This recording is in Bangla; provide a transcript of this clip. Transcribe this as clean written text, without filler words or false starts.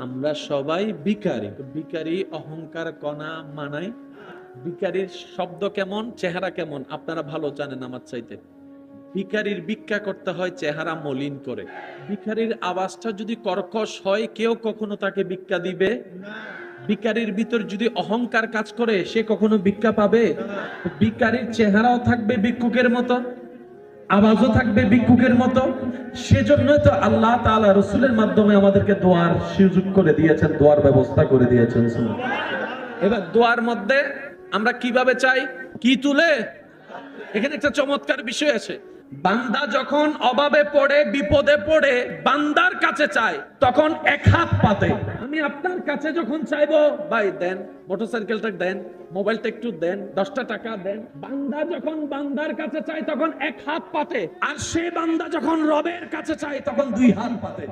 আমরা সবাই ভিখারি। ভিখারি অহংকার কণা মানায়। ভিখারির শব্দ কেমন, চেহারা কেমন আপনারা ভালো জানেন আমার চাইতে। ভিখারির ভিক্ষা করতে হয় চেহারা মলিন করে। ভিখারির আওয়াজটা যদি কর্কশ হয় কেউ কখনো তাকে ভিক্ষা দিবে না। ভিখারির ভিতর যদি অহংকার কাজ করে সে কখনো ভিক্ষা পাবে না। ভিখারির চেহারাও থাকবে ভিক্ষুকের মতো, আওয়াজও থাকবে ভিক্ষুকের মতো। সেজন্যই তো আল্লাহ তাআলা রাসূলের মাধ্যমে আমাদেরকে দোয়ার সুযোগ করে দিয়েছেন, দোয়ার ব্যবস্থা করে দিয়েছেন। এবার দোয়ার মধ্যে আমরা কিভাবে চাই, কি তুলে? এখানে একটা চমৎকার বিষয় আছে। বান্দা যখন অভাবে পড়ে, বিপদে পড়ে বান্দার কাছে চায় তখন এক হাত পাতে। আমি আপনার কাছে যখন চাইবো, ভাই দেন, মোটরসাইকেলটা দেন, মোবাইলটা একটু দেন, 10টা টাকা দেন। বান্দা যখন বান্দার কাছে চায় তখন এক হাত পাতে, আর সে বান্দা যখন রবের কাছে চায় তখন দুই হাত পাতে।